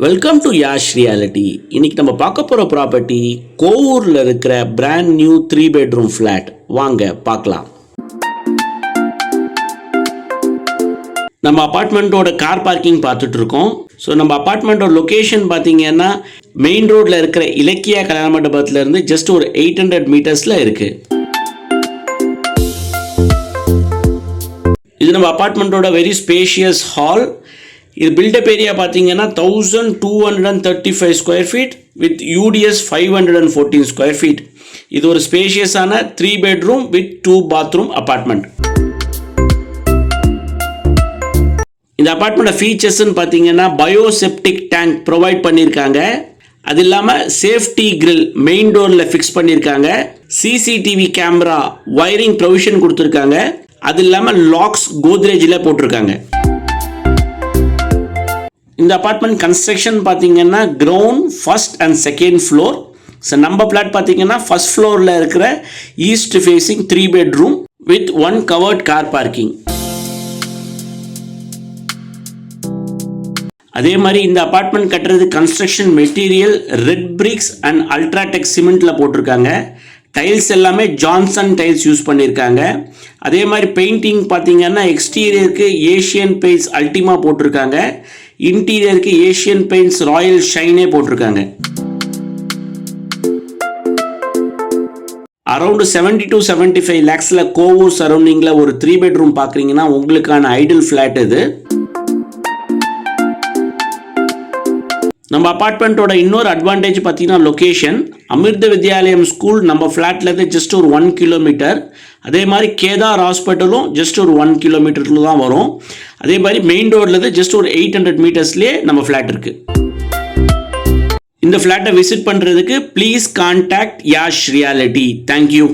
Welcome to Yash reality. இன்னைக்கு நம்ம பார்க்க போகிற ப்ராப்பர்ட்டி கோவூரில் இருக்கிற பிராண்ட் நியூ 3 bedroom ஃப்ளாட். வாங்க பார்க்கலாம். நம்ம அப்பார்ட்மெண்ட்டோட கார் பார்க்கிங் பார்த்துட்டு இருக்கோம். ஸோ நம்ம அப்பார்ட்மெண்ட்டோட லொக்கேஷன் பார்த்தீங்கன்னா மெயின் ரோடில் இருக்கிற இலக்கியா கல்யாண மண்டபத்திலேருந்து ஜஸ்ட் ஒரு 800 மீட்டர்ஸில் இருக்குது. இது நம்ம அப்பார்ட்மெண்ட்டோட வெரி ஸ்பேஷியஸ் ஹால். இது பில்டப் ஏரியா பார்த்தீங்கன்னா 1235 square feet with UDS 514 square feet. இது ஒரு ஸ்பேஷியஸான 3 bedroom வித் 2 bathroom அப்பார்ட்மெண்ட். இந்த அப்பார்ட்மெண்ட் ஃபீச்சர்ஸ்ன்னு பார்த்தீங்கன்னா பயோசெப்டிக் டேங்க் ப்ரொவைட் பண்ணியிருக்காங்க. அது இல்லாமல் சேஃப்டி கிரில் மெயின் டோரில் ஃபிக்ஸ் பண்ணியிருக்காங்க. சிசிடிவி கேமரா வயரிங் ப்ரொவிஷன் கொடுத்துருக்காங்க. அது இல்லாமல் லாக்ஸ் கோத்ரேஜில் போட்டிருக்காங்க. இந்த அப்பார்ட்மெண்ட் கன்ஸ்ட்ரக்ஷன் பார்த்தீங்கன்னா ground first and second floor. So நம்ம பிளாட் பார்த்தீங்கன்னா ஃபர்ஸ்ட் ஃப்ளோரில் இருக்கிற east facing 3 bedroom with 1 covered car parking. அதே மாதிரி இந்த அப்பார்ட்மெண்ட் கட்டுறது construction material red bricks and UltraTech சிமெண்ட்டில் போட்டிருக்காங்க. டைல்ஸ் எல்லாமே ஜான்சன் டைல்ஸ் யூஸ் பண்ணியிருக்காங்க. அதே மாதிரி பெயிண்டிங் பார்த்தீங்கன்னா எக்ஸ்டீரியருக்கு ஏஷியன் பெயிண்ட்ஸ் அல்டிமா போட்டிருக்காங்க. இன்டீரியருக்கு ஏஷியன் பெயிண்ட்ஸ் ராயல் ஷைனே போட்டிருக்காங்க. அரௌண்ட் 70 to 75 lakhsல கோவூர் சரௌண்டிங்கில் ஒரு 3 bedroom பார்க்குறீங்கன்னா உங்களுக்கான ஐடியல் ஃப்ளாட் இது. நம்ம அப்பார்ட்மெண்ட்டோட இன்னொரு அட்வான்டேஜ் பார்த்தீங்கன்னா லொக்கேஷன். அமிர்த வித்யாலயம் ஸ்கூல் நம்ம ஃப்ளாட்லேருந்து ஜஸ்ட் ஒரு 1 kilometer. அதே மாதிரி கேதார் ஹாஸ்பிட்டலும் ஜஸ்ட் ஒரு 1 kilometerல தான் வரும். அதே மாதிரி மெயின் ரோட்லேருந்து ஜஸ்ட் ஒரு 800 மீட்டர்ஸ்லேயே நம்ம ஃப்ளாட் இருக்குது. இந்த ஃப்ளாட்டை விசிட் பண்ணுறதுக்கு please contact Yash reality. Thank you.